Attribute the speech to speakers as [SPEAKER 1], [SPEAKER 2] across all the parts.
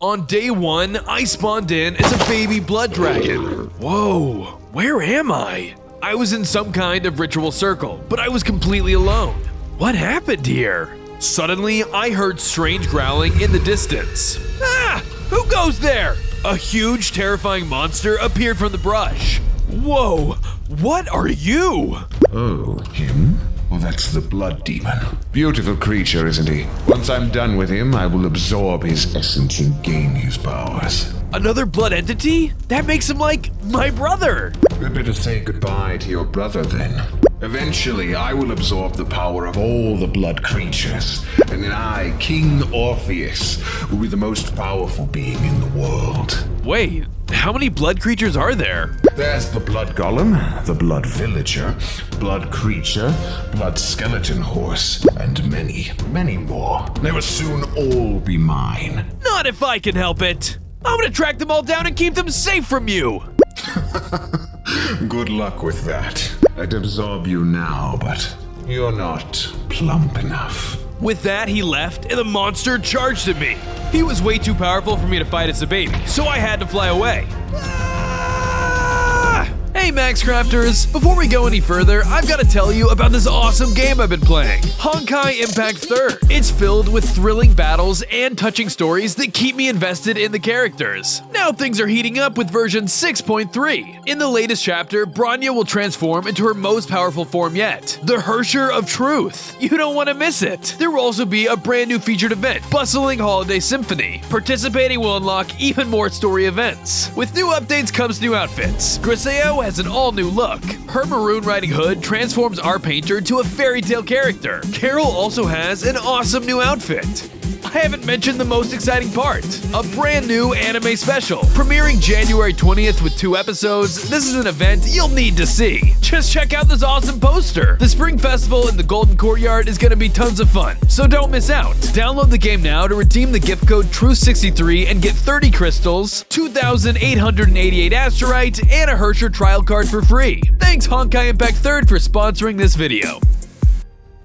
[SPEAKER 1] On day 1, I spawned in as a baby blood dragon. Whoa, where am I? I was in some kind of ritual circle, but I was completely alone. What happened here? Suddenly, I heard strange growling in the distance. Ah! Who goes there? A huge, terrifying monster appeared from the brush. Whoa, what are you?
[SPEAKER 2] Oh, him? Well, that's the blood demon. Beautiful creature, isn't he? Once I'm done with him, I will absorb his essence and gain his powers.
[SPEAKER 1] Another blood entity? That makes him like my brother.
[SPEAKER 2] We'd better say goodbye to your brother then. Eventually, I will absorb the power of all the blood creatures, and then I, King Orpheus, will be the most powerful being in the world.
[SPEAKER 1] Wait, how many blood creatures are there?
[SPEAKER 2] There's the blood golem, the blood villager, blood creature, blood skeleton horse, and many, many more. They will soon all be mine.
[SPEAKER 1] Not if I can help it. I'm gonna track them all down and keep them safe from you.
[SPEAKER 2] Good luck with that. I'd absorb you now, but you're not plump enough.
[SPEAKER 1] With that, he left, and the monster charged at me. He was way too powerful for me to fight as a baby, so I had to fly away. Hey Max Crafters! Before we go any further, I've got to tell you about this awesome game I've been playing, Honkai Impact 3rd. It's filled with thrilling battles and touching stories that keep me invested in the characters. Now things are heating up with version 6.3. In the latest chapter, Bronya will transform into her most powerful form yet, the Hersher of Truth. You don't want to miss it. There will also be a brand new featured event, Bustling Holiday Symphony. Participating will unlock even more story events. With new updates comes new outfits. Griseo has an all-new look. Her maroon riding hood transforms our painter to a fairy tale character. Carol also has an awesome new outfit. I haven't mentioned the most exciting part, a brand new anime special. Premiering January 20th with 2 episodes, this is an event you'll need to see. Just check out this awesome poster. The Spring Festival in the Golden Courtyard is gonna be tons of fun, so don't miss out. Download the game now to redeem the gift code TRUTH63 and get 30 crystals, 2,888 asterite, and a Hersher trial card for free. Thanks Honkai Impact 3rd for sponsoring this video.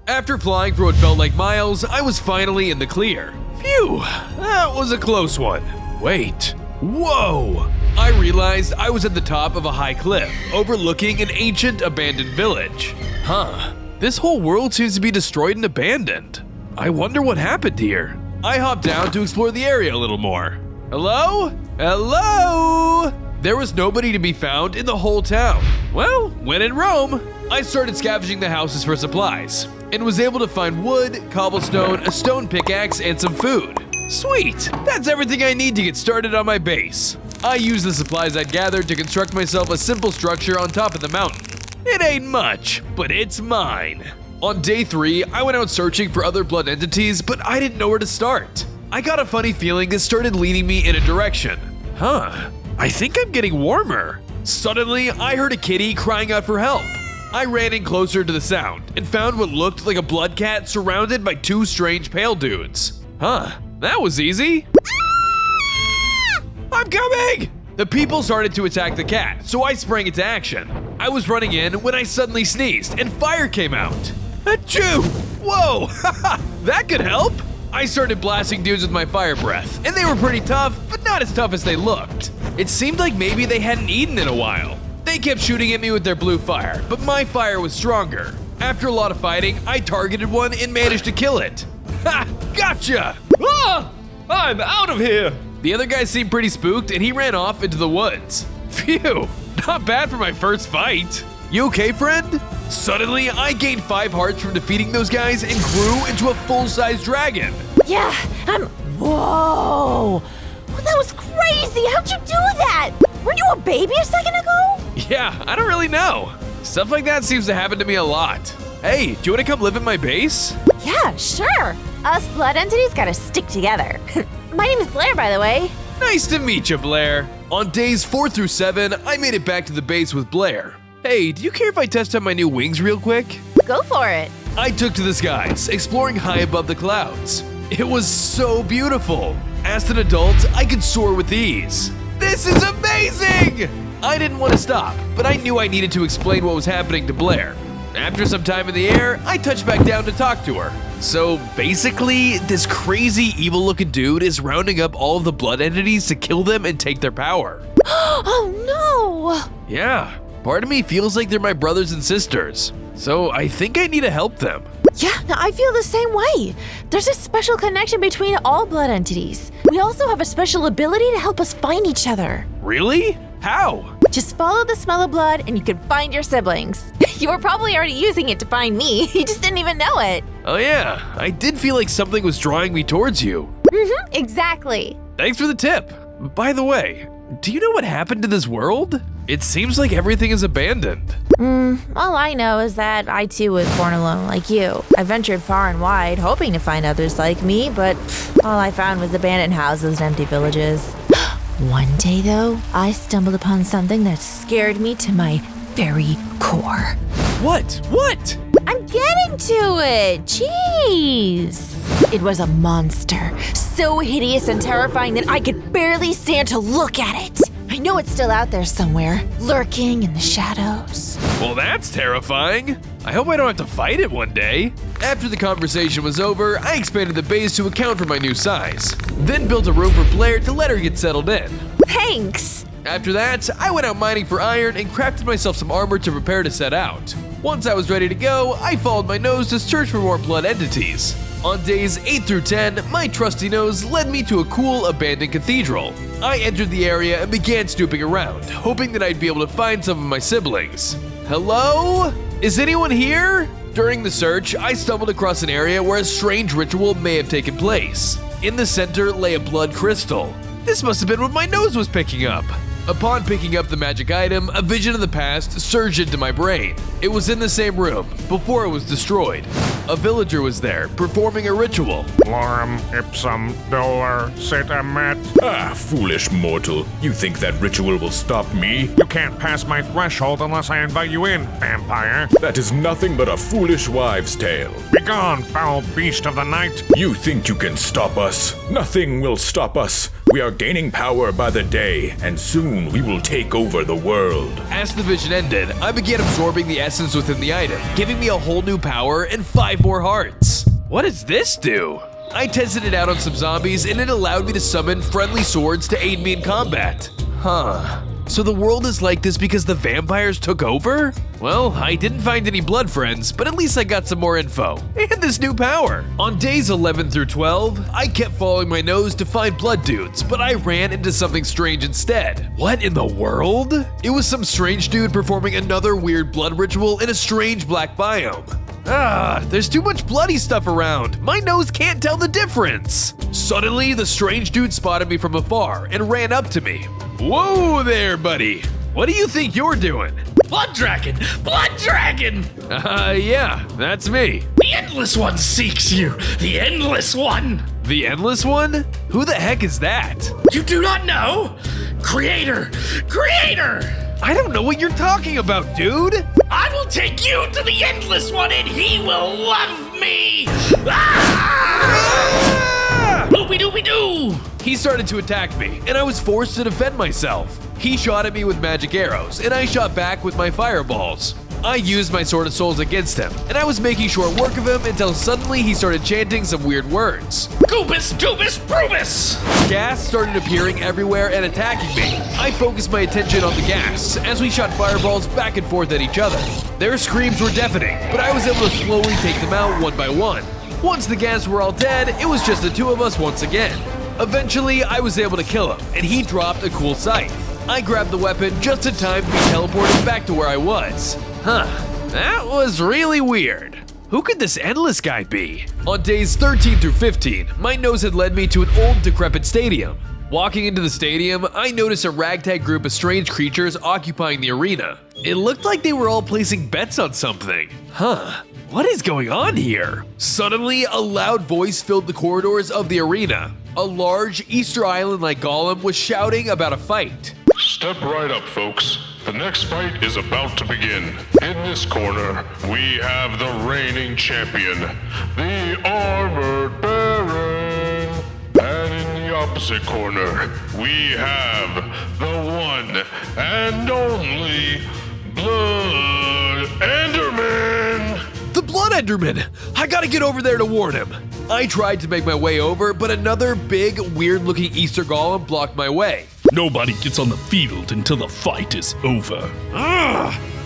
[SPEAKER 1] After flying for what felt like miles, I was finally in the clear. Phew, that was a close one. Wait, whoa! I realized I was at the top of a high cliff, overlooking an ancient abandoned village. Huh, this whole world seems to be destroyed and abandoned. I wonder what happened here. I hopped down to explore the area a little more. Hello? Hello? There was nobody to be found in the whole town. Well, when in Rome, I started scavenging the houses for supplies, and was able to find wood, cobblestone, a stone pickaxe, and some food. Sweet! That's everything I need to get started on my base. I used the supplies I'd gathered to construct myself a simple structure on top of the mountain. It ain't much, but it's mine. On day 3, I went out searching for other blood entities, but I didn't know where to start. I got a funny feeling that started leading me in a direction. Huh, I think I'm getting warmer. Suddenly, I heard a kitty crying out for help. I ran in closer to the sound and found what looked like a blood cat surrounded by 2 strange pale dudes. Huh, that was easy. I'm coming! The people started to attack the cat, so I sprang into action. I was running in when I suddenly sneezed and fire came out. Achoo! Whoa, that could help. I started blasting dudes with my fire breath, and they were pretty tough, but not as tough as they looked. It seemed like maybe they hadn't eaten in a while. They kept shooting at me with their blue fire, but my fire was stronger. After a lot of fighting, I targeted one and managed to kill it. Ha! Gotcha!
[SPEAKER 3] Ah! I'm out of here!
[SPEAKER 1] The other guy seemed pretty spooked and he ran off into the woods. Phew! Not bad for my first fight. You okay, friend? Suddenly, I gained 5 hearts from defeating those guys and grew into a full-size dragon.
[SPEAKER 4] Yeah, Whoa! Well, that was crazy! How'd you do that? Weren't you a baby a second ago?
[SPEAKER 1] Yeah, I don't really know. Stuff like that seems to happen to me a lot. Hey, do you want to come live at my base?
[SPEAKER 4] Yeah, sure. Us blood entities gotta stick together. My name is Blair, by the way.
[SPEAKER 1] Nice to meet you, Blair. On days 4 through 7, I made it back to the base with Blair. Hey, do you care if I test out my new wings real quick?
[SPEAKER 4] Go for it.
[SPEAKER 1] I took to the skies, exploring high above the clouds. It was so beautiful. As an adult, I could soar with ease. This is amazing! I didn't want to stop, but I knew I needed to explain what was happening to Blair. After some time in the air, I touch back down to talk to her. So basically, this crazy evil-looking dude is rounding up all of the blood entities to kill them and take their power.
[SPEAKER 4] Oh no!
[SPEAKER 1] Yeah, part of me feels like they're my brothers and sisters. So I think I need to help them.
[SPEAKER 4] Yeah, no, I feel the same way. There's a special connection between all blood entities. We also have a special ability to help us find each other.
[SPEAKER 1] Really? How?
[SPEAKER 4] Just follow the smell of blood and you can find your siblings. You were probably already using it to find me. You just didn't even know it.
[SPEAKER 1] Oh yeah, I did feel like something was drawing me towards you.
[SPEAKER 4] Exactly.
[SPEAKER 1] Thanks for the tip. By the way, do you know what happened to this world? It seems like everything is abandoned.
[SPEAKER 4] All I know is that I too was born alone like you. I ventured far and wide, hoping to find others like me, but all I found was abandoned houses and empty villages. One day, though, I stumbled upon something that scared me to my very core.
[SPEAKER 1] What? What?
[SPEAKER 4] I'm getting to it! Jeez! It was a monster, so hideous and terrifying that I could barely stand to look at it. I know it's still out there somewhere, lurking in the shadows.
[SPEAKER 1] Well, that's terrifying. I hope I don't have to fight it one day. After the conversation was over, I expanded the base to account for my new size. Then built a room for Blair to let her get settled in.
[SPEAKER 4] Thanks!
[SPEAKER 1] After that, I went out mining for iron and crafted myself some armor to prepare to set out. Once I was ready to go, I followed my nose to search for more blood entities. On days 8 through 10, my trusty nose led me to a cool abandoned cathedral. I entered the area and began snooping around, hoping that I'd be able to find some of my siblings. Hello? Is anyone here? During the search, I stumbled across an area where a strange ritual may have taken place. In the center lay a blood crystal. This must have been what my nose was picking up. Upon picking up the magic item, a vision of the past surged into my brain. It was in the same room, before it was destroyed. A villager was there, performing a ritual.
[SPEAKER 5] Lorem ipsum dolor sit-amet.
[SPEAKER 6] Ah, foolish mortal. You think that ritual will stop me?
[SPEAKER 5] You can't pass my threshold unless I invite you in, vampire.
[SPEAKER 6] That is nothing but a foolish wives' tale.
[SPEAKER 5] Begone, foul beast of the night.
[SPEAKER 6] You think you can stop us? Nothing will stop us. We are gaining power by the day, and soon we will take over the world.
[SPEAKER 1] As the vision ended, I began absorbing the essence within the item, giving me a whole new power and 5 more hearts. What does this do? I tested it out on some zombies and it allowed me to summon friendly swords to aid me in combat. Huh. So the world is like this because the vampires took over? Well, I didn't find any blood friends, but at least I got some more info. And this new power. On days 11 through 12, I kept following my nose to find blood dudes, but I ran into something strange instead. What in the world? It was some strange dude performing another weird blood ritual in a strange black biome. Ah, there's too much bloody stuff around. My nose can't tell the difference. Suddenly, the strange dude spotted me from afar and ran up to me. Whoa there, buddy. What do you think you're doing?
[SPEAKER 3] Blood dragon! Blood dragon!
[SPEAKER 1] Yeah, that's me.
[SPEAKER 3] The Endless One seeks you! The Endless One!
[SPEAKER 1] The Endless One? Who the heck is that?
[SPEAKER 3] You do not know? Creator! Creator!
[SPEAKER 1] I don't know what you're talking about, dude.
[SPEAKER 3] I will take you to the Endless One and he will love me! Ah! Doopy-doopy-doo!
[SPEAKER 1] He started to attack me, and I was forced to defend myself. He shot at me with magic arrows, and I shot back with my fireballs. I used my Sword of Souls against him, and I was making short work of him until suddenly he started chanting some weird words.
[SPEAKER 3] Goobus, doobus, brubus!
[SPEAKER 1] Gas started appearing everywhere and attacking me. I focused my attention on the gas as we shot fireballs back and forth at each other. Their screams were deafening, but I was able to slowly take them out one by one. Once the gas were all dead, it was just the two of us once again. Eventually, I was able to kill him, and he dropped a cool scythe. I grabbed the weapon just in time to be teleported back to where I was. Huh, that was really weird. Who could this Endless guy be? On days 13 through 15, my nose had led me to an old, decrepit stadium. Walking into the stadium, I noticed a ragtag group of strange creatures occupying the arena. It looked like they were all placing bets on something. Huh, what is going on here? Suddenly, a loud voice filled the corridors of the arena. A large Easter Island-like golem was shouting about a fight.
[SPEAKER 7] Step right up, folks. The next fight is about to begin. In this corner, we have the reigning champion, the Armored Baron. And in the opposite corner, we have the one and only Blood Enderman.
[SPEAKER 1] blood Enderman! I gotta get over there to warn him. I tried to make my way over, but another big, weird-looking Easter golem blocked my way.
[SPEAKER 8] Nobody gets on the field until the fight is over.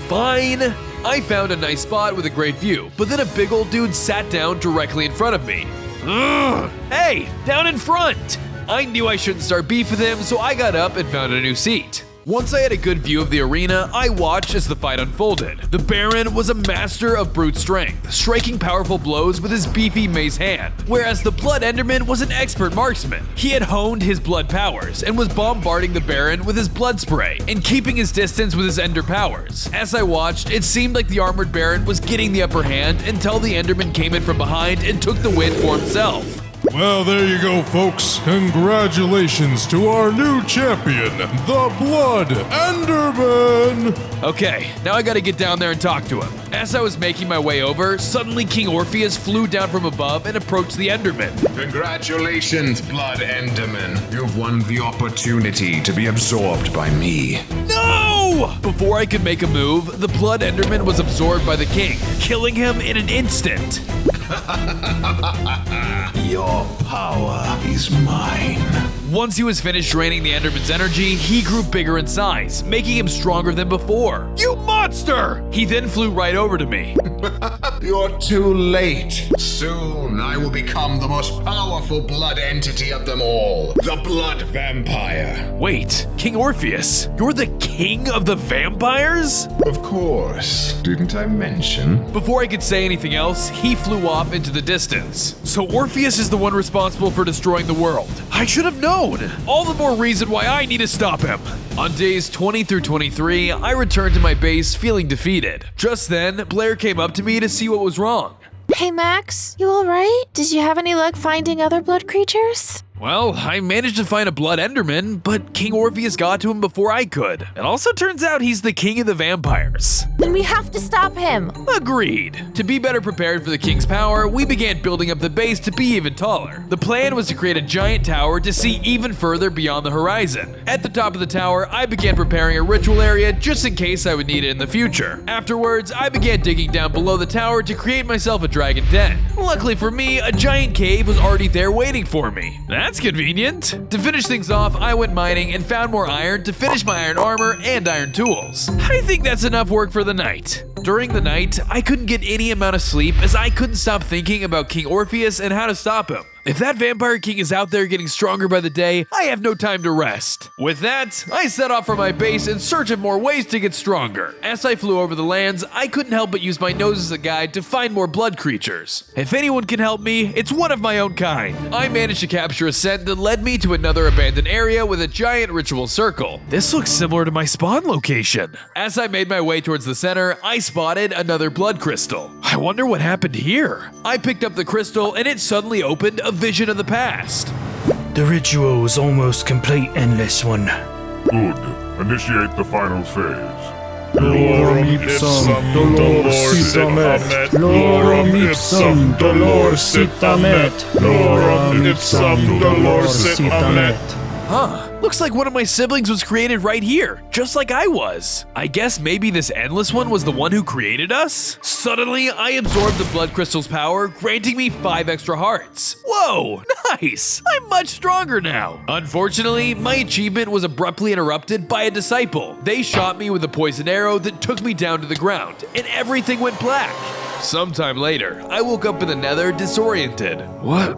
[SPEAKER 1] Fine. I found a nice spot with a great view, but then a big old dude sat down directly in front of me. Hey, down in front! I knew I shouldn't start beef with him, so I got up and found a new seat. Once I had a good view of the arena, I watched as the fight unfolded. The Baron was a master of brute strength, striking powerful blows with his beefy mace hand, whereas the Blood Enderman was an expert marksman. He had honed his blood powers and was bombarding the Baron with his blood spray and keeping his distance with his ender powers. As I watched, it seemed like the armored Baron was getting the upper hand until the Enderman came in from behind and took the win for himself.
[SPEAKER 9] Well, there you go, folks. Congratulations to our new champion, the Blood Enderman!
[SPEAKER 1] Okay, now I gotta get down there and talk to him. As I was making my way over, suddenly King Orpheus flew down from above and approached the Enderman.
[SPEAKER 2] Congratulations, Blood Enderman. You've won the opportunity to be absorbed by me.
[SPEAKER 1] No! Before I could make a move, the Blood Enderman was absorbed by the king, killing him in an instant.
[SPEAKER 2] Your power is mine.
[SPEAKER 1] Once he was finished draining the Enderman's energy, he grew bigger in size, making him stronger than before. You monster! He then flew right over to me.
[SPEAKER 2] You're too late. Soon I will become the most powerful blood entity of them all, the Blood Vampire.
[SPEAKER 1] Wait, King Orpheus, you're the king of the vampires?
[SPEAKER 2] Of course. Didn't I mention?
[SPEAKER 1] Before I could say anything else, he flew off into the distance. So Orpheus is the one responsible for destroying the world. I should have known. All the more reason why I need to stop him. On days 20 through 23, I returned to my base feeling defeated. Just then, Blair came up to me to see what was wrong.
[SPEAKER 4] Hey, Max, you alright? Did you have any luck finding other blood creatures?
[SPEAKER 1] Well, I managed to find a Blood Enderman, but King Orpheus got to him before I could. It also turns out he's the king of the vampires.
[SPEAKER 4] Then we have to stop him.
[SPEAKER 1] Agreed. To be better prepared for the king's power, we began building up the base to be even taller. The plan was to create a giant tower to see even further beyond the horizon. At the top of the tower, I began preparing a ritual area just in case I would need it in the future. Afterwards, I began digging down below the tower to create myself a dragon den. Luckily for me, a giant cave was already there waiting for me. That's convenient. To finish things off, I went mining and found more iron to finish my iron armor and iron tools. I think that's enough work for the night. During the night, I couldn't get any amount of sleep as I couldn't stop thinking about King Orpheus and how to stop him. If that vampire king is out there getting stronger by the day, I have no time to rest. With that, I set off for my base in search of more ways to get stronger. As I flew over the lands, I couldn't help but use my nose as a guide to find more blood creatures. If anyone can help me, it's one of my own kind. I managed to capture a scent that led me to another abandoned area with a giant ritual circle. This looks similar to my spawn location. As I made my way towards the center, I spotted another blood crystal. I wonder what happened here. I picked up the crystal and it suddenly opened a vision of the past.
[SPEAKER 10] The ritual is almost complete, Endless One.
[SPEAKER 7] Good. Initiate the final phase.
[SPEAKER 9] Lorem ipsum dolor sit amet. Lorem ipsum dolor sit amet. Lorem ipsum dolor sit amet.
[SPEAKER 1] Huh, looks like one of my siblings was created right here, just like I was. I guess maybe this Endless One was the one who created us? Suddenly, I absorbed the blood crystal's power, granting me 5 extra hearts. Whoa, nice! I'm much stronger now. Unfortunately, my achievement was abruptly interrupted by a disciple. They shot me with a poison arrow that took me down to the ground, and everything went black. Sometime later, I woke up in the nether disoriented. What?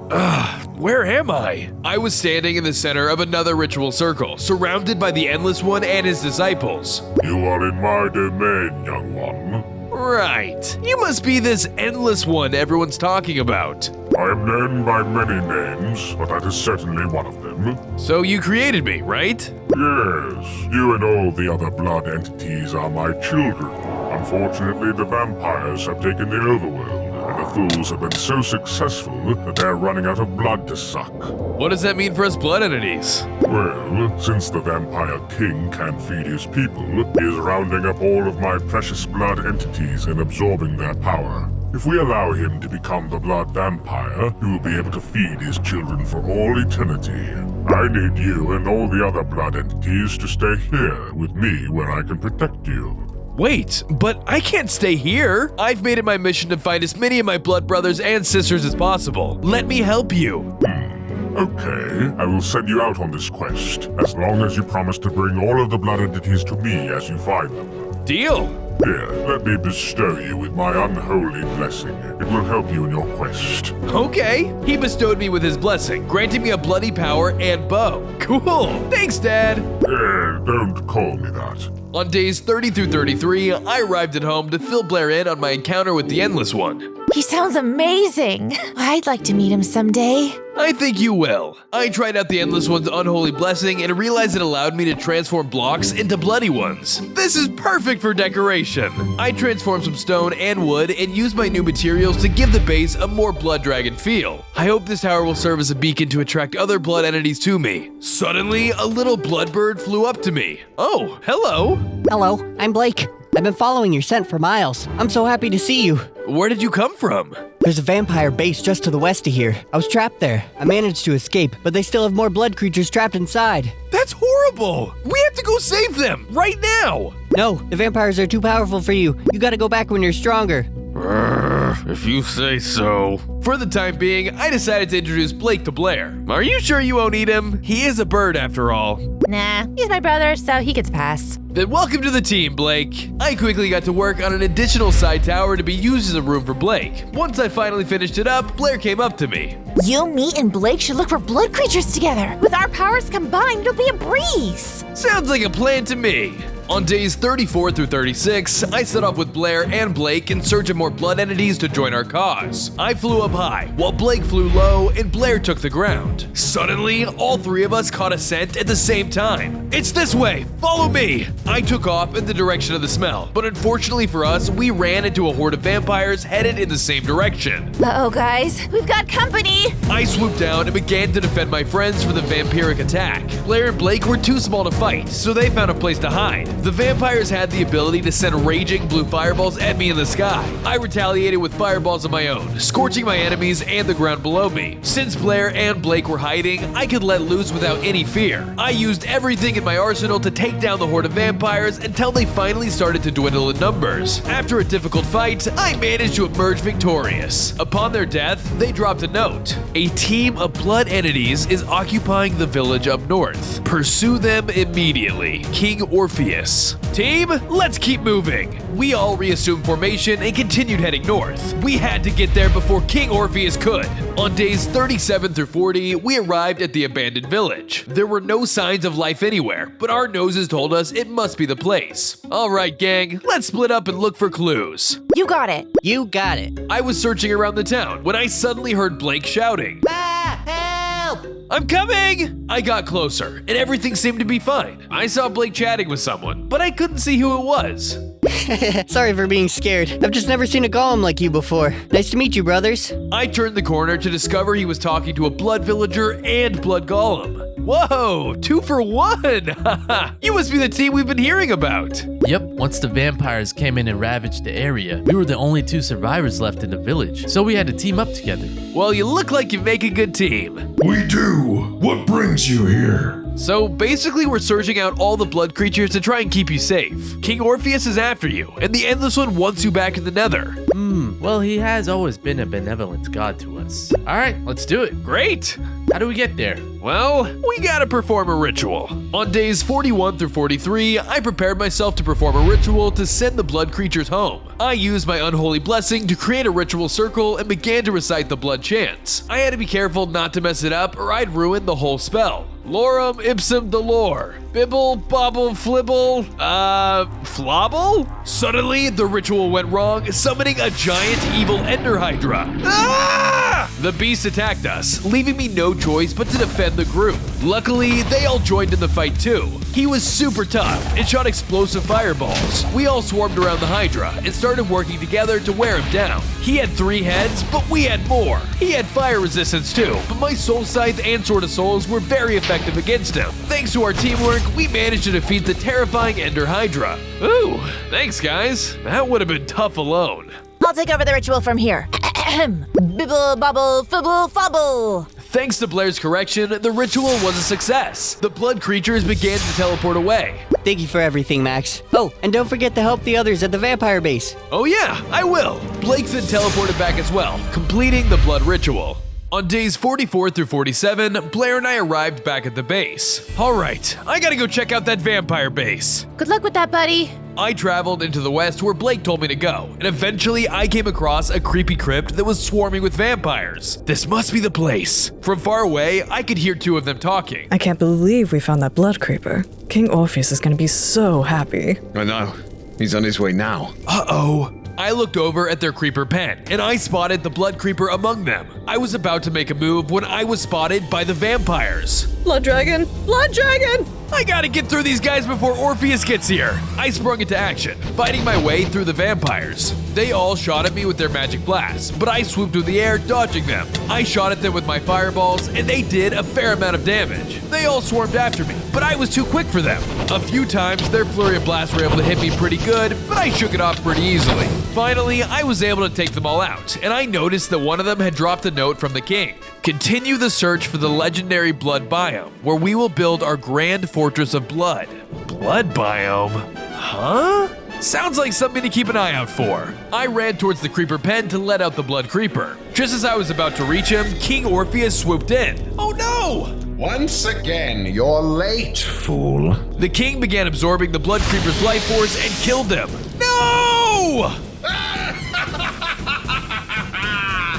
[SPEAKER 1] Where am I? I was standing in the center of another ritual circle, surrounded by the Endless One and his disciples.
[SPEAKER 7] You are in my domain, young one.
[SPEAKER 1] Right. You must be this Endless One everyone's talking about.
[SPEAKER 7] I am known by many names, but that is certainly one of them.
[SPEAKER 1] So you created me, right?
[SPEAKER 7] Yes, you and all the other blood entities are my children. Unfortunately, the vampires have taken the overworld, and the fools have been so successful that they're running out of blood to suck.
[SPEAKER 1] What does that mean for us blood entities?
[SPEAKER 7] Well, since the vampire king can't feed his people, he is rounding up all of my precious blood entities and absorbing their power. If we allow him to become the blood vampire, he will be able to feed his children for all eternity. I need you and all the other blood entities to stay here with me where I can protect you.
[SPEAKER 1] Wait, but I can't stay here. I've made it my mission to find as many of my blood brothers and sisters as possible. Let me help you.
[SPEAKER 7] Okay, I will send you out on this quest, as long as you promise to bring all of the blood entities to me as you find them.
[SPEAKER 1] Deal.
[SPEAKER 7] Here, let me bestow you with my unholy blessing. It will help you in your quest.
[SPEAKER 1] Okay. He bestowed me with his blessing, granting me a bloody power and bow. Cool. Thanks, Dad.
[SPEAKER 7] Don't call me that.
[SPEAKER 1] On days 30 through 33, I arrived at home to fill Blair in on my encounter with the Endless One.
[SPEAKER 4] He sounds amazing. I'd like to meet him someday.
[SPEAKER 1] I think you will. I tried out the Endless One's unholy blessing and realized it allowed me to transform blocks into bloody ones. This is perfect for decoration. I transformed some stone and wood and used my new materials to give the base a more blood dragon feel. I hope this tower will serve as a beacon to attract other blood entities to me. Suddenly, a little blood bird flew up to me. Oh, hello.
[SPEAKER 11] Hello, I'm Blake. I've been following your scent for miles. I'm so happy to see you.
[SPEAKER 1] Where did you come from?
[SPEAKER 11] There's a vampire base just to the west of here. I was trapped there. I managed to escape, but they still have more blood creatures trapped inside.
[SPEAKER 1] That's horrible! We have to go save them, right now!
[SPEAKER 11] No, the vampires are too powerful for you. You gotta go back when you're stronger.
[SPEAKER 1] If you say so. For the time being, I decided to introduce Blake to Blair. Are you sure you won't eat him? He is a bird after all.
[SPEAKER 4] Nah, he's my brother, so he gets a pass.
[SPEAKER 1] Then welcome to the team, Blake. I quickly got to work on an additional side tower to be used as a room for Blake. Once I finally finished it up, Blair came up to me.
[SPEAKER 4] You, me, and Blake should look for blood creatures together. With our powers combined, it'll be a breeze.
[SPEAKER 1] Sounds like a plan to me. On days 34 through 36, I set off with Blair and Blake in search of more blood entities to join our cause. I flew up high, while Blake flew low and Blair took the ground. Suddenly, all three of us caught a scent at the same time. It's this way, follow me! I took off in the direction of the smell, but unfortunately for us, we ran into a horde of vampires headed in the same direction.
[SPEAKER 4] Uh-oh, guys, we've got company!
[SPEAKER 1] I swooped down and began to defend my friends from the vampiric attack. Blair and Blake were too small to fight, so they found a place to hide. The vampires had the ability to send raging blue fireballs at me in the sky. I retaliated with fireballs of my own, scorching my enemies and the ground below me. Since Blair and Blake were hiding, I could let loose without any fear. I used everything in my arsenal to take down the horde of vampires until they finally started to dwindle in numbers. After a difficult fight, I managed to emerge victorious. Upon their death, they dropped a note. A team of blood entities is occupying the village up north. Pursue them immediately. King Orpheus. Team, let's keep moving. We all reassumed formation and continued heading north. We had to get there before King Orpheus could. On days 37 through 40, we arrived at the abandoned village. There were no signs of life anywhere, but our noses told us it must be the place. All right, gang, let's split up and look for clues.
[SPEAKER 4] You got it.
[SPEAKER 11] You got it.
[SPEAKER 1] I was searching around the town when I suddenly heard Blake shouting.
[SPEAKER 11] Help!
[SPEAKER 1] I'm coming! I got closer, and everything seemed to be fine. I saw Blake chatting with someone, but I couldn't see who it was.
[SPEAKER 11] Sorry for being scared. I've just never seen a golem like you before. Nice to meet you, brothers.
[SPEAKER 1] I turned the corner to discover he was talking to a blood villager and blood golem. Whoa, 2 for 1! You must be the team we've been hearing about.
[SPEAKER 12] Yep, once the vampires came in and ravaged the area, we were the only 2 survivors left in the village, so we had to team up together.
[SPEAKER 1] Well, you look like you make a good team.
[SPEAKER 2] We do. What brings you here?
[SPEAKER 1] So basically we're searching out all the blood creatures to try and keep you safe. King Orpheus is after you, and the Endless One wants you back in the Nether.
[SPEAKER 12] Well, he has always been a benevolent god to us. Alright, let's do it.
[SPEAKER 1] Great!
[SPEAKER 12] How do we get there?
[SPEAKER 1] Well, we gotta perform a ritual. On days 41 through 43, I prepared myself to perform a ritual to send the blood creatures home. I used my unholy blessing to create a ritual circle and began to recite the blood chants. I had to be careful not to mess it up or I'd ruin the whole spell. Lorem ipsum dolor. Bibble, bobble, flibble, flobble? Suddenly, the ritual went wrong, summoning a giant evil ender hydra. Ah! The beast attacked us, leaving me no choice but to defend the group. Luckily, they all joined in the fight too. He was super tough and shot explosive fireballs. We all swarmed around the hydra and started working together to wear him down. He had 3 heads, but we had more. He had fire resistance too, but my soul scythe and sword of souls were very effective against him. Thanks to our teamwork, we managed to defeat the terrifying ender hydra. Ooh, thanks guys. That would have been tough alone.
[SPEAKER 4] I'll take over the ritual from here. Bibble, bobble, fibble, fobble.
[SPEAKER 1] Thanks to Blair's correction, the ritual was a success. The blood creatures began to teleport away.
[SPEAKER 11] Thank you for everything, Max. Oh, and don't forget to help the others at the vampire base.
[SPEAKER 1] Oh yeah, I will. Blake then teleported back as well, completing the blood ritual. On days 44 through 47, Blair and I arrived back at the base. Alright, I gotta go check out that vampire base.
[SPEAKER 4] Good luck with that, buddy.
[SPEAKER 1] I traveled into the west where Blake told me to go, and eventually I came across a creepy crypt that was swarming with vampires. This must be the place. From far away, I could hear two of them talking.
[SPEAKER 13] I can't believe we found that blood creeper. King Orpheus is gonna be so happy.
[SPEAKER 2] I know. He's on his way now.
[SPEAKER 1] Uh-oh. I looked over at their creeper pen, and I spotted the blood creeper among them. I was about to make a move when I was spotted by the vampires.
[SPEAKER 13] Blood dragon! Blood dragon!
[SPEAKER 1] I gotta get through these guys before Orpheus gets here. I sprung into action, fighting my way through the vampires. They all shot at me with their magic blasts, but I swooped through the air, dodging them. I shot at them with my fireballs, and they did a fair amount of damage. They all swarmed after me, but I was too quick for them. A few times, their flurry of blasts were able to hit me pretty good, but I shook it off pretty easily. Finally, I was able to take them all out, and I noticed that one of them had dropped a note from the king. Continue the search for the legendary blood biome, where we will build our grand fortress of blood. Blood biome? Huh? Sounds like something to keep an eye out for. I ran towards the creeper pen to let out the blood creeper. Just as I was about to reach him, King Orpheus swooped in. Oh no!
[SPEAKER 2] Once again, you're late, fool.
[SPEAKER 1] The king began absorbing the blood creeper's life force and killed him. No!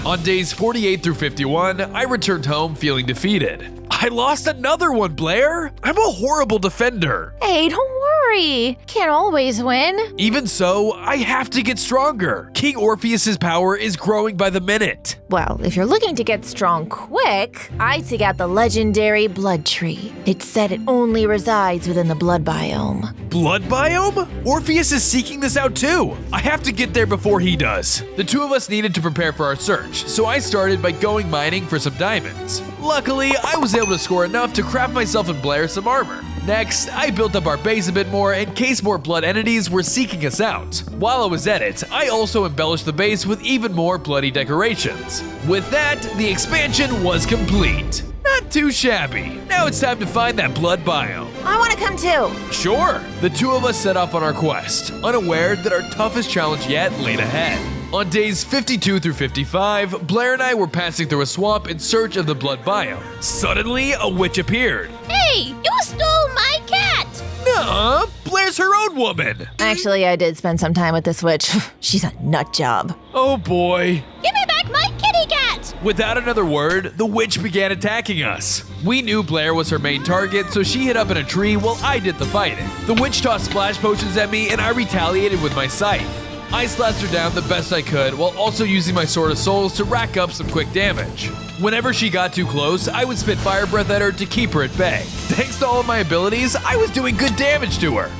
[SPEAKER 1] On days 48 through 51, I returned home feeling defeated. I lost another one, Blair! I'm a horrible defender.
[SPEAKER 4] Hey, don't worry. Can't always win.
[SPEAKER 1] Even so, I have to get stronger. King Orpheus's power is growing by the minute.
[SPEAKER 4] Well, if you're looking to get strong quick, I took out the legendary blood tree. It's said it only resides within the blood biome.
[SPEAKER 1] Blood biome? Orpheus is seeking this out too. I have to get there before he does. The two of us needed to prepare for our search, so I started by going mining for some diamonds. Luckily, I was able to score enough to craft myself and Blair some armor. Next, I built up our base a bit more in case more blood entities were seeking us out. While I was at it, I also embellished the base with even more bloody decorations. With that, the expansion was complete. Not too shabby. Now it's time to find that blood biome.
[SPEAKER 4] I want to come too.
[SPEAKER 1] Sure. The two of us set off on our quest, unaware that our toughest challenge yet laid ahead. On days 52 through 55, Blair and I were passing through a swamp in search of the blood biome. Suddenly, a witch appeared.
[SPEAKER 14] Hey, you stole my cat!
[SPEAKER 1] Nuh-uh, Blair's her own woman.
[SPEAKER 4] Actually, I did spend some time with this witch. She's a nut job.
[SPEAKER 1] Oh boy.
[SPEAKER 14] Give me back my kitty cat!
[SPEAKER 1] Without another word, the witch began attacking us. We knew Blair was her main target, so she hid up in a tree while I did the fighting. The witch tossed splash potions at me and I retaliated with my scythe. I slashed her down the best I could while also using my Sword of Souls to rack up some quick damage. Whenever she got too close, I would spit fire breath at her to keep her at bay. Thanks to all of my abilities, I was doing good damage to her.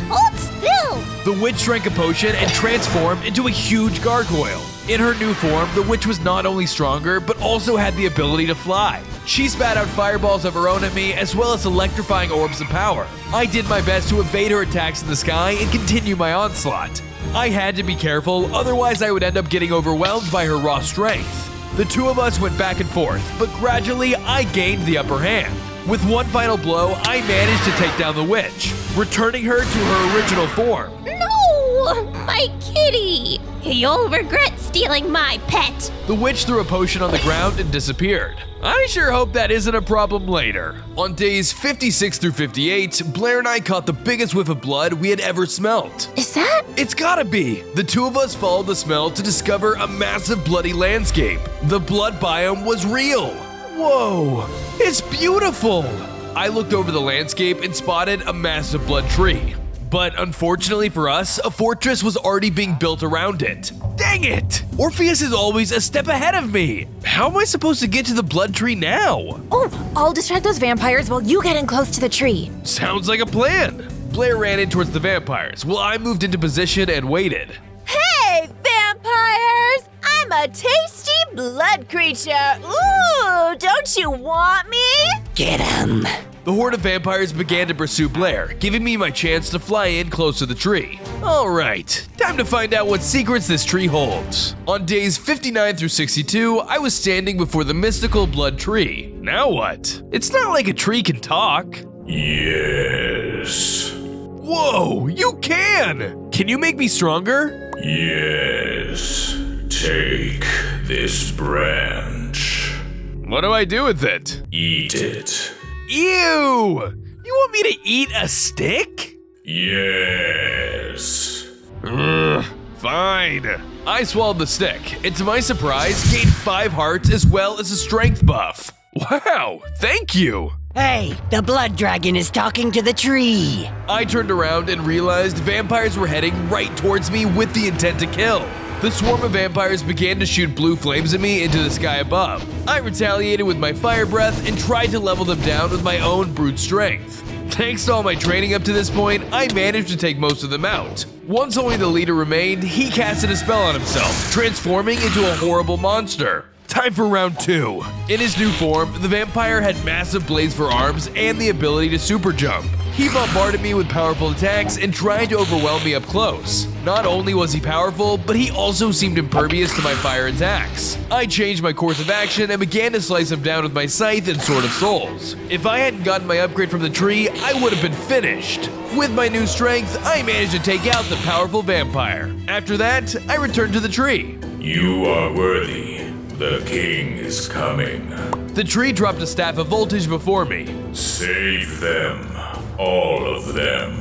[SPEAKER 14] Hold still!
[SPEAKER 1] The witch drank a potion and transformed into a huge gargoyle. In her new form, the witch was not only stronger, but also had the ability to fly. She spat out fireballs of her own at me, as well as electrifying orbs of power. I did my best to evade her attacks in the sky and continue my onslaught. I had to be careful, otherwise I would end up getting overwhelmed by her raw strength. The two of us went back and forth, but gradually I gained the upper hand. With one final blow, I managed to take down the witch, returning her to her original form.
[SPEAKER 14] No! My kitty! You'll regret stealing my pet!
[SPEAKER 1] The witch threw a potion on the ground and disappeared. I sure hope that isn't a problem later. On days 56 through 58, Blair and I caught the biggest whiff of blood we had ever smelt.
[SPEAKER 4] Is that?
[SPEAKER 1] It's gotta be. The two of us followed the smell to discover a massive bloody landscape. The blood biome was real. Whoa, it's beautiful. I looked over the landscape and spotted a massive blood tree. But unfortunately for us, a fortress was already being built around it. Dang it! Orpheus is always a step ahead of me. How am I supposed to get to the blood tree now?
[SPEAKER 4] Oh, I'll distract those vampires while you get in close to the tree.
[SPEAKER 1] Sounds like a plan. Blair ran in towards the vampires while I moved into position and waited.
[SPEAKER 4] Hey, vampires! I'm a tasty blood creature. Ooh, don't you want me?
[SPEAKER 11] Get him.
[SPEAKER 1] The horde of vampires began to pursue Blair, giving me my chance to fly in close to the tree. Alright, time to find out what secrets this tree holds. On days 59 through 62, I was standing before the mystical blood tree. Now what? It's not like a tree can talk.
[SPEAKER 6] Yes.
[SPEAKER 1] Whoa, you can! Can you make me stronger?
[SPEAKER 6] Yes. Take this branch.
[SPEAKER 1] What do I do with it?
[SPEAKER 6] Eat it.
[SPEAKER 1] Ew! You want me to eat a stick?
[SPEAKER 6] Yes.
[SPEAKER 1] Ugh, fine. I swallowed the stick, and to my surprise, gained 5 hearts as well as a strength buff. Wow, thank you!
[SPEAKER 11] Hey, the blood dragon is talking to the tree.
[SPEAKER 1] I turned around and realized vampires were heading right towards me with the intent to kill. The swarm of vampires began to shoot blue flames at me into the sky above. I retaliated with my fire breath and tried to level them down with my own brute strength. Thanks to all my training up to this point, I managed to take most of them out. Once only the leader remained, he casted a spell on himself, transforming into a horrible monster. Time for round 2. In his new form, the vampire had massive blades for arms and the ability to super jump. He bombarded me with powerful attacks and tried to overwhelm me up close. Not only was he powerful, but he also seemed impervious to my fire attacks. I changed my course of action and began to slice him down with my scythe and Sword of Souls. If I hadn't gotten my upgrade from the tree, I would have been finished. With my new strength, I managed to take out the powerful vampire. After that, I returned to the tree.
[SPEAKER 6] You are worthy. The king is coming.
[SPEAKER 1] The tree dropped a staff of voltage before me.
[SPEAKER 6] Save them. All of them.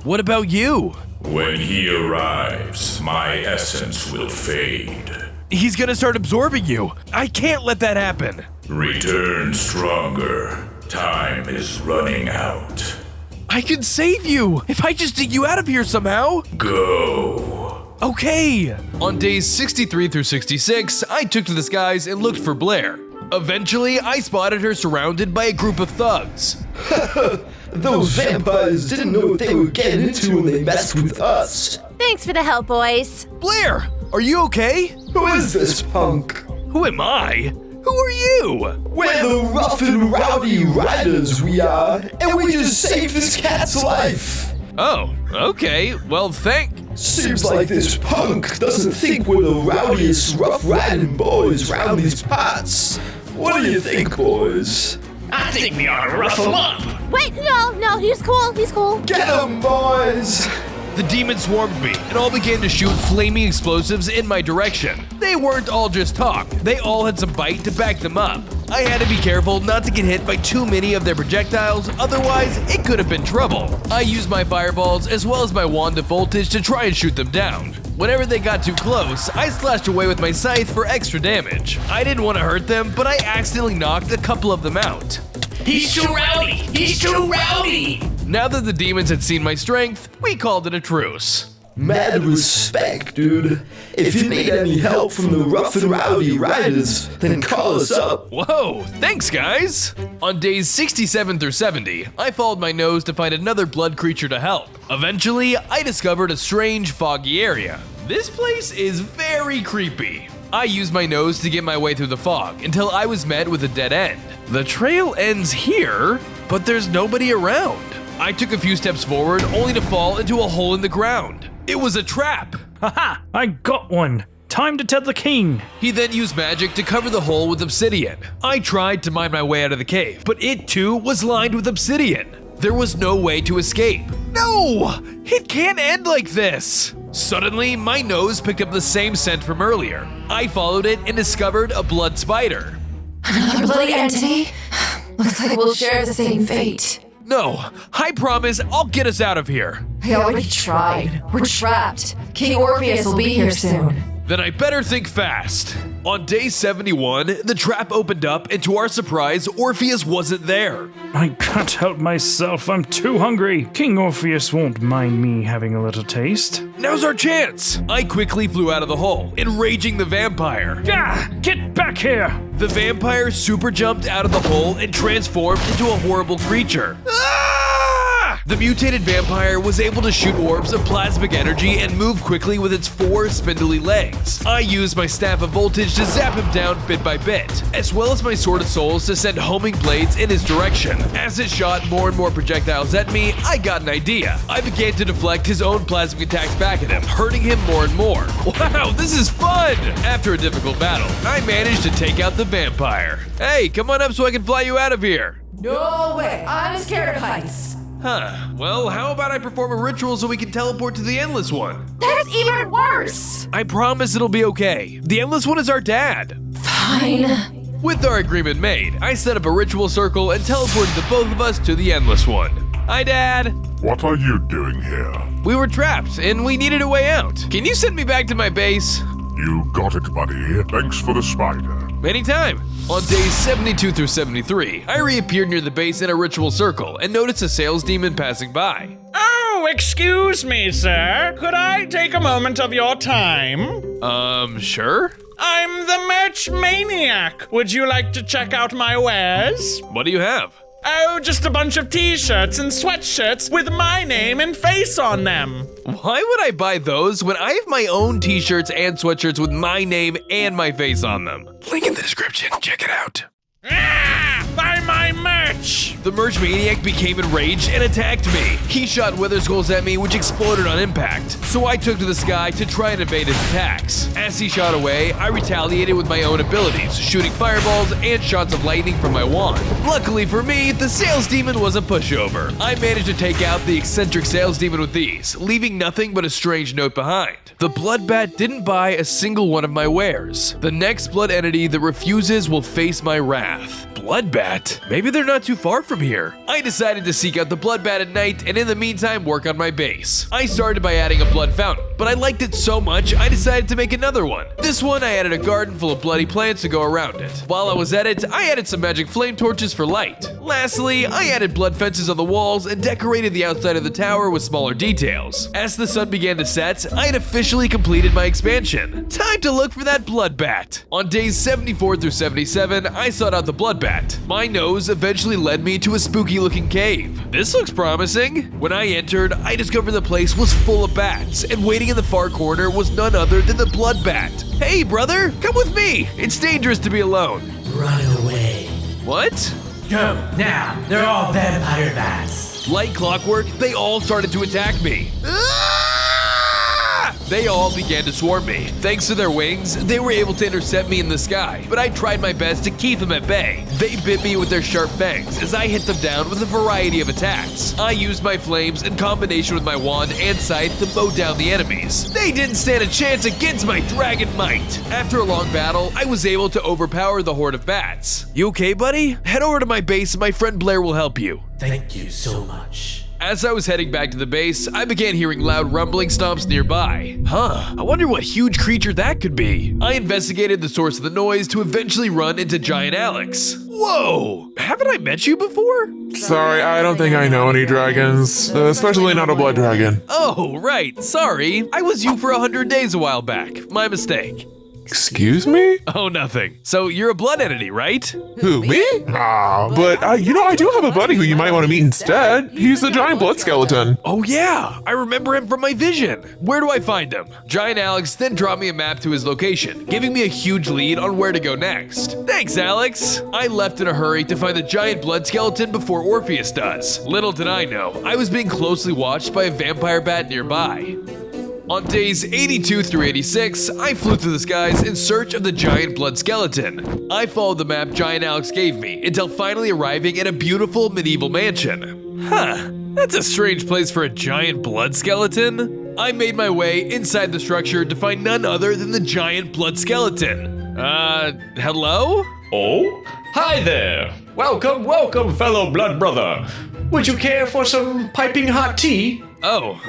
[SPEAKER 1] What about you?
[SPEAKER 6] When he arrives, my essence will fade.
[SPEAKER 1] He's gonna start absorbing you. I can't let that happen.
[SPEAKER 6] Return stronger. Time is running out.
[SPEAKER 1] I can save you if I just dig you out of here somehow.
[SPEAKER 6] Go.
[SPEAKER 1] Okay. On days 63 through 66, I took to the skies and looked for Blair. Eventually, I spotted her surrounded by a group of thugs.
[SPEAKER 15] Those vampires didn't know what they were getting into when they messed with us.
[SPEAKER 4] Thanks for the help, boys.
[SPEAKER 1] Blair, are you okay?
[SPEAKER 15] Who is this punk?
[SPEAKER 1] Who am I? Who are you?
[SPEAKER 15] We're the rough and rowdy riders, we are, and we just saved this cat's life.
[SPEAKER 1] Oh, okay. Well,
[SPEAKER 15] Seems like this punk doesn't think we're the rowdiest rough riding boys round these parts. What do you think, boys?
[SPEAKER 3] I think we ought to rough him up.
[SPEAKER 4] Wait, no, he's cool.
[SPEAKER 15] Get them, boys!
[SPEAKER 1] The demons swarmed me and all began to shoot flaming explosives in my direction. They weren't all just talk, they all had some bite to back them up. I had to be careful not to get hit by too many of their projectiles, otherwise it could have been trouble. I used my fireballs as well as my wand of voltage to try and shoot them down. Whenever they got too close, I slashed away with my scythe for extra damage. I didn't want to hurt them, but I accidentally knocked a couple of them out.
[SPEAKER 3] He's too rowdy! He's too rowdy!
[SPEAKER 1] Now that the demons had seen my strength, we called it a truce.
[SPEAKER 15] Mad respect, dude. If you need any help from the rough and rowdy riders, then call us up.
[SPEAKER 1] Whoa, thanks guys! On days 67 through 70, I followed my nose to find another blood creature to help. Eventually, I discovered a strange, foggy area. This place is very creepy. I used my nose to get my way through the fog until I was met with a dead end. The trail ends here, but there's nobody around. I took a few steps forward only to fall into a hole in the ground. It was a trap.
[SPEAKER 10] Haha, I got one. Time to tell the king.
[SPEAKER 1] He then used magic to cover the hole with obsidian. I tried to mine my way out of the cave, but it too was lined with obsidian. There was no way to escape. No! It can't end like this! Suddenly, my nose picked up the same scent from earlier. I followed it and discovered a blood spider.
[SPEAKER 16] Another bloody entity? Looks like we'll share the same fate.
[SPEAKER 1] No, I promise I'll get us out of here.
[SPEAKER 16] We already tried. We're trapped. King Orpheus will be here soon.
[SPEAKER 1] Then I better think fast. On day 71, the trap opened up, and to our surprise, Orpheus wasn't there.
[SPEAKER 10] I can't help myself, I'm too hungry. King Orpheus won't mind me having a little taste.
[SPEAKER 1] Now's our chance! I quickly flew out of the hole, enraging the vampire.
[SPEAKER 10] Ah, get back here!
[SPEAKER 1] The vampire super jumped out of the hole and transformed into a horrible creature. Ah! The mutated vampire was able to shoot orbs of plasmic energy and move quickly with its 4 spindly legs. I used my Staff of Voltage to zap him down bit by bit, as well as my Sword of Souls to send homing blades in his direction. As it shot more and more projectiles at me, I got an idea. I began to deflect his own plasmic attacks back at him, hurting him more and more. Wow, this is fun! After a difficult battle, I managed to take out the vampire. Hey, come on up so I can fly you out of here.
[SPEAKER 16] No way, I'm scared of heights.
[SPEAKER 1] Huh, well, how about I perform a ritual so we can teleport to the Endless One?
[SPEAKER 16] That's even worse.
[SPEAKER 1] I promise it'll be okay. The Endless One is our dad.
[SPEAKER 16] Fine.
[SPEAKER 1] With our agreement made, I set up a ritual circle and teleported the both of us to the Endless One. Hi, Dad.
[SPEAKER 7] What are you doing here?
[SPEAKER 1] We were trapped, and we needed a way out. Can you send me back to my base?
[SPEAKER 7] You got it, buddy. Thanks for the spider.
[SPEAKER 1] Anytime. On days 72 through 73, I reappeared near the base in a ritual circle and noticed a sales demon passing by.
[SPEAKER 17] Oh, excuse me, sir. Could I take a moment of your time?
[SPEAKER 1] Sure?
[SPEAKER 17] I'm the merch maniac. Would you like to check out my wares?
[SPEAKER 1] What do you have?
[SPEAKER 17] Oh, just a bunch of t-shirts and sweatshirts with my name and face on them.
[SPEAKER 1] Why would I buy those when I have my own t-shirts and sweatshirts with my name and my face on them? Link in the description, check it out.
[SPEAKER 17] Buy my merch!
[SPEAKER 1] The merch maniac became enraged and attacked me. He shot wither skulls at me, which exploded on impact, so I took to the sky to try and evade his attacks. As he shot away, I retaliated with my own abilities, shooting fireballs and shots of lightning from my wand. Luckily for me, the sales demon was a pushover. I managed to take out the eccentric sales demon with these, leaving nothing but a strange note behind. The blood bat didn't buy a single one of my wares. The next blood entity that refuses will face my wrath. Bloodbat? Maybe they're not too far from here. I decided to seek out the Bloodbat at night and in the meantime work on my base. I started by adding a blood fountain, but I liked it so much I decided to make another one. This one I added a garden full of bloody plants to go around it. While I was at it, I added some magic flame torches for light. Lastly, I added blood fences on the walls and decorated the outside of the tower with smaller details. As the sun began to set, I had officially completed my expansion. Time to look for that Bloodbat. On days 74 through 77, I sought out the Bloodbat. My nose eventually led me to a spooky looking cave. This looks promising. When I entered, I discovered the place was full of bats, and waiting in the far corner was none other than the Bloodbat. Hey brother, come with me. It's dangerous to be alone.
[SPEAKER 3] Run away.
[SPEAKER 1] What?
[SPEAKER 3] Go, now. They're all vampire bats.
[SPEAKER 1] Like clockwork, they all started to attack me. They all began to swarm me. Thanks to their wings, they were able to intercept me in the sky, but I tried my best to keep them at bay. They bit me with their sharp fangs as I hit them down with a variety of attacks. I used my flames in combination with my wand and scythe to mow down the enemies. They didn't stand a chance against my dragon might. After a long battle, I was able to overpower the horde of bats. You okay, buddy? Head over to my base and my friend Blair will help you.
[SPEAKER 3] Thank you so much.
[SPEAKER 1] As I was heading back to the base, I began hearing loud rumbling stomps nearby. I wonder what huge creature that could be. I investigated the source of the noise to eventually run into Giant Alex. Whoa! Haven't I met you before?
[SPEAKER 9] Sorry, I don't think I know any dragons, especially not a blood dragon.
[SPEAKER 1] Oh, right. Sorry. I was you for 100 days a while back. My mistake.
[SPEAKER 9] Excuse me?
[SPEAKER 1] Oh, nothing. So you're a blood entity, right?
[SPEAKER 9] Who, me? But I do have a buddy who you might want to meet instead. He's the giant blood skeleton.
[SPEAKER 1] Oh yeah, I remember him from my vision. Where do I find him? Giant Alex then dropped me a map to his location, giving me a huge lead on where to go next. Thanks, Alex. I left in a hurry to find the giant blood skeleton before Orpheus does. Little did I know, I was being closely watched by a vampire bat nearby. On days 82 through 86, I flew through the skies in search of the giant blood skeleton. I followed the map Giant Alex gave me until finally arriving at a beautiful medieval mansion. That's a strange place for a giant blood skeleton. I made my way inside the structure to find none other than the giant blood skeleton. Hello?
[SPEAKER 18] Oh? Hi there! Welcome, welcome, fellow blood brother. Would you care for some piping hot tea?
[SPEAKER 1] Oh,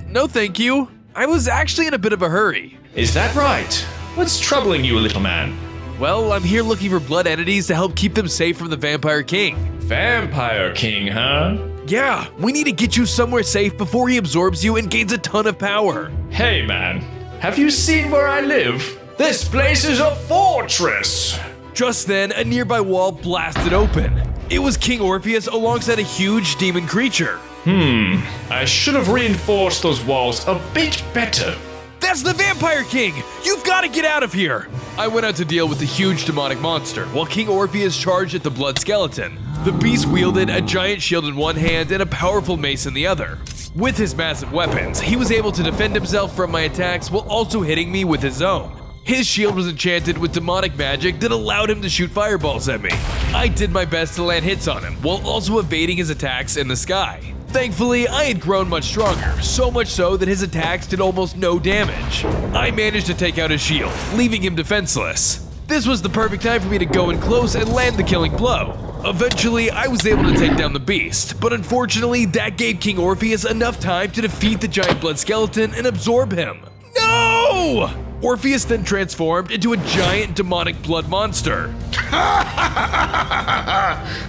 [SPEAKER 1] no thank you. I was actually in a bit of a hurry.
[SPEAKER 18] Is that right? What's troubling you, little man?
[SPEAKER 1] Well, I'm here looking for blood entities to help keep them safe from the Vampire King.
[SPEAKER 18] Vampire King, huh?
[SPEAKER 1] Yeah, we need to get you somewhere safe before he absorbs you and gains a ton of power.
[SPEAKER 18] Hey man, have you seen where I live? This place is a fortress!
[SPEAKER 1] Just then, a nearby wall blasted open. It was King Orpheus alongside a huge demon creature.
[SPEAKER 18] I should have reinforced those walls a bit better.
[SPEAKER 1] That's the Vampire King! You've got to get out of here! I went out to deal with the huge demonic monster, while King Orpheus charged at the blood skeleton. The beast wielded a giant shield in one hand and a powerful mace in the other. With his massive weapons, he was able to defend himself from my attacks while also hitting me with his own. His shield was enchanted with demonic magic that allowed him to shoot fireballs at me. I did my best to land hits on him, while also evading his attacks in the sky. Thankfully, I had grown much stronger, so much so that his attacks did almost no damage. I managed to take out his shield, leaving him defenseless. This was the perfect time for me to go in close and land the killing blow. Eventually, I was able to take down the beast, but unfortunately, that gave King Orpheus enough time to defeat the giant blood skeleton and absorb him. No! Orpheus then transformed into a giant demonic blood monster.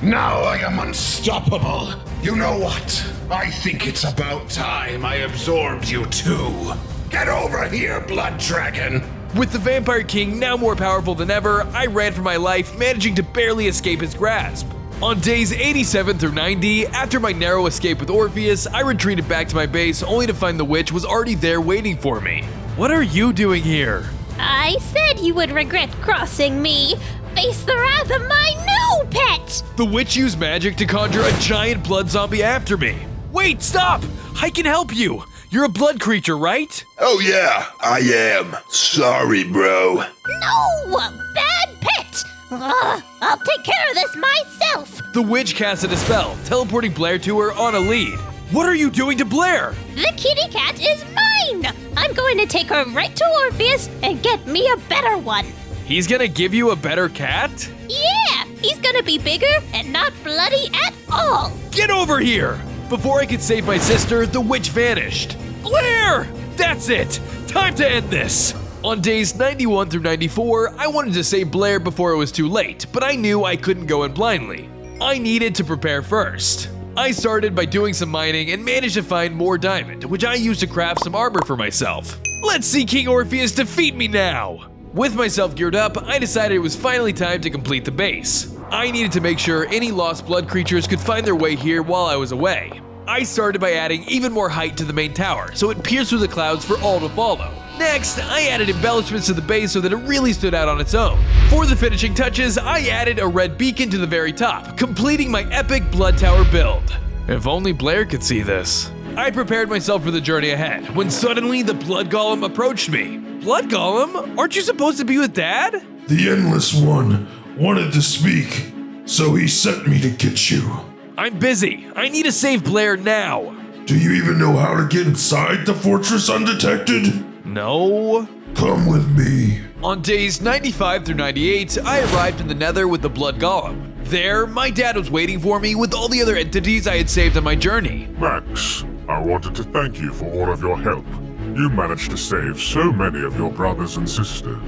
[SPEAKER 2] Now I am unstoppable. You know what? I think it's about time I absorbed you too. Get over here, Blood Dragon.
[SPEAKER 1] With the Vampire King now more powerful than ever, I ran for my life, managing to barely escape his grasp. On days 87 through 90, after my narrow escape with Orpheus, I retreated back to my base only to find the witch was already there waiting for me. What are you doing here?
[SPEAKER 14] I said you would regret crossing me. Face the wrath of my new pet!
[SPEAKER 1] The witch used magic to conjure a giant blood zombie after me. Wait, stop! I can help you! You're a blood creature, right?
[SPEAKER 15] Oh yeah, I am. Sorry, bro.
[SPEAKER 14] No! Bad pet! I'll take care of this myself!
[SPEAKER 1] The witch casted a spell, teleporting Blair to her on a lead. What are you doing to Blair?
[SPEAKER 14] The kitty cat is mine! I'm going to take her right to Orpheus and get me a better one.
[SPEAKER 1] He's gonna give you a better cat?
[SPEAKER 14] Yeah! He's gonna be bigger and not bloody at all!
[SPEAKER 1] Get over here! Before I could save my sister, the witch vanished. Blair! That's it! Time to end this! On days 91 through 94, I wanted to save Blair before it was too late, but I knew I couldn't go in blindly. I needed to prepare first. I started by doing some mining and managed to find more diamond, which I used to craft some armor for myself. Let's see King Orpheus defeat me now! With myself geared up, I decided it was finally time to complete the base. I needed to make sure any lost blood creatures could find their way here while I was away. I started by adding even more height to the main tower, so it pierced through the clouds for all to follow. Next, I added embellishments to the base so that it really stood out on its own. For the finishing touches, I added a red beacon to the very top, completing my epic blood tower build. If only Blair could see this. I prepared myself for the journey ahead, when suddenly the blood golem approached me. Blood golem? Aren't you supposed to be with Dad?
[SPEAKER 9] The Endless One wanted to speak, so he sent me to get you.
[SPEAKER 1] I'm busy. I need to save Blair now.
[SPEAKER 9] Do you even know how to get inside the fortress undetected?
[SPEAKER 1] No.
[SPEAKER 9] Come with me.
[SPEAKER 1] On days 95 through 98, I arrived in the Nether with the blood golem. There, my dad was waiting for me with all the other entities I had saved on my journey.
[SPEAKER 5] Max, I wanted to thank you for all of your help. You managed to save so many of your brothers and sisters.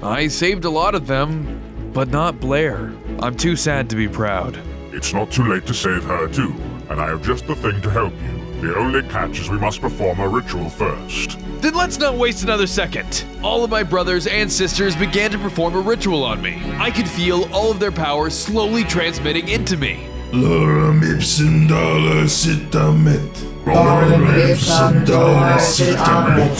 [SPEAKER 1] I saved a lot of them, but not Blair. I'm too sad to be proud.
[SPEAKER 5] It's not too late to save her too, and I have just the thing to help you. The only catch is we must perform a ritual first.
[SPEAKER 1] Then let's not waste another second. All of my brothers and sisters began to perform a ritual on me. I could feel all of their power slowly transmitting into me.
[SPEAKER 9] Lorem ipsum dolor sitamet. Lorem ipsum dolor sitamet.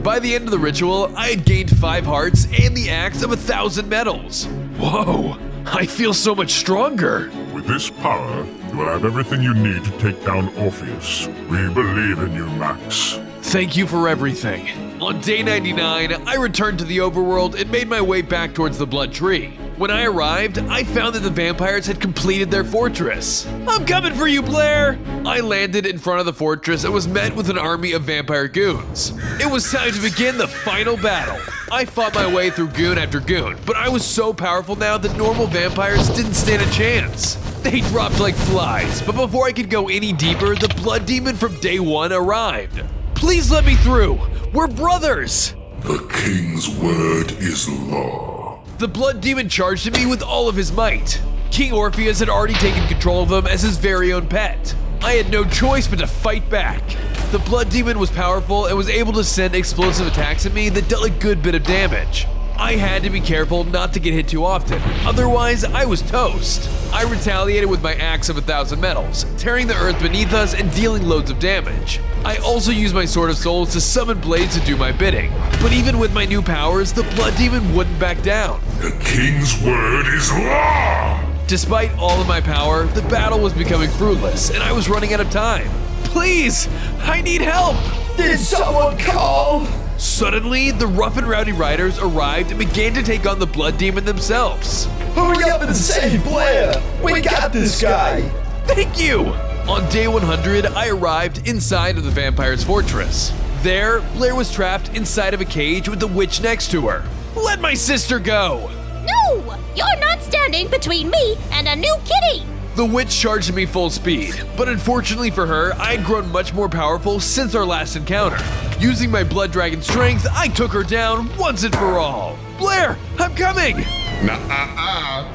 [SPEAKER 1] By the end of the ritual, I had gained 5 hearts and the axe of 1,000 medals. Whoa, I feel so much stronger.
[SPEAKER 5] With this power, you will have everything you need to take down Orpheus. We believe in you, Max.
[SPEAKER 1] Thank you for everything. On day 99, I returned to the overworld and made my way back towards the Blood Tree. When I arrived, I found that the vampires had completed their fortress. I'm coming for you, Blair! I landed in front of the fortress and was met with an army of vampire goons. It was time to begin the final battle. I fought my way through goon after goon, but I was so powerful now that normal vampires didn't stand a chance. They dropped like flies, but before I could go any deeper, the blood demon from day 1 arrived. Please let me through! We're brothers!
[SPEAKER 9] The king's word is law.
[SPEAKER 1] The blood demon charged at me with all of his might. King Orpheus had already taken control of him as his very own pet. I had no choice but to fight back. The blood demon was powerful and was able to send explosive attacks at me that dealt a good bit of damage. I had to be careful not to get hit too often, otherwise I was toast. I retaliated with my axe of 1,000 metals, tearing the earth beneath us and dealing loads of damage. I also used my Sword of Souls to summon blades to do my bidding, but even with my new powers, the Blood Demon wouldn't back down.
[SPEAKER 5] The king's word is law!
[SPEAKER 1] Despite all of my power, the battle was becoming fruitless, and I was running out of time. Please, I need help!
[SPEAKER 15] Did someone call?
[SPEAKER 1] Suddenly, the rough and rowdy riders arrived and began to take on the Blood Demon themselves.
[SPEAKER 15] Hurry up and save Blair! We got this guy!
[SPEAKER 1] Thank you! On day 100, I arrived inside of the vampire's fortress. There, Blair was trapped inside of a cage with the witch next to her. Let my sister go!
[SPEAKER 14] No! You're not standing between me and a new kitty!
[SPEAKER 1] The witch charged me full speed, but unfortunately for her, I had grown much more powerful since our last encounter. Using my blood dragon strength, I took her down once and for all. Blair, I'm coming!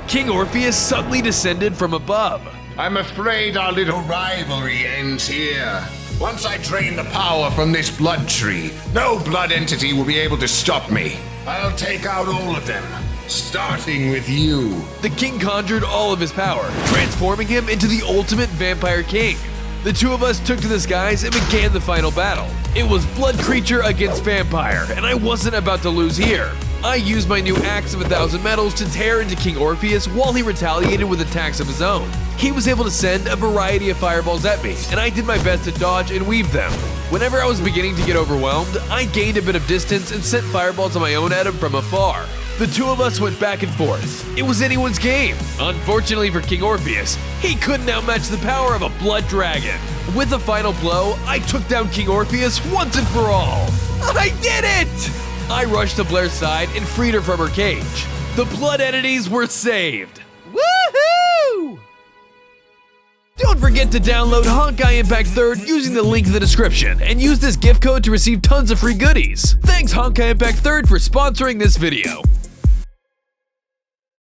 [SPEAKER 1] King Orpheus suddenly descended from above.
[SPEAKER 2] I'm afraid our little rivalry ends here. Once I drain the power from this blood tree, no blood entity will be able to stop me. I'll take out all of them, starting with you.
[SPEAKER 1] The king conjured all of his power, transforming him into the ultimate vampire king. The two of us took to the skies and began the final battle. It was blood creature against vampire, and I wasn't about to lose here. I used my new axe of 1,000 metals to tear into King Orpheus while he retaliated with attacks of his own. He was able to send a variety of fireballs at me, and I did my best to dodge and weave them. Whenever I was beginning to get overwhelmed, I gained a bit of distance and sent fireballs of my own at him from afar. The two of us went back and forth. It was anyone's game. Unfortunately for King Orpheus, he couldn't outmatch the power of a blood dragon. With a final blow, I took down King Orpheus once and for all. I did it! I rushed to Blair's side and freed her from her cage. The blood entities were saved. Woohoo! Don't forget to download Honkai Impact 3rd using the link in the description and use this gift code to receive tons of free goodies. Thanks Honkai Impact 3rd for sponsoring this video.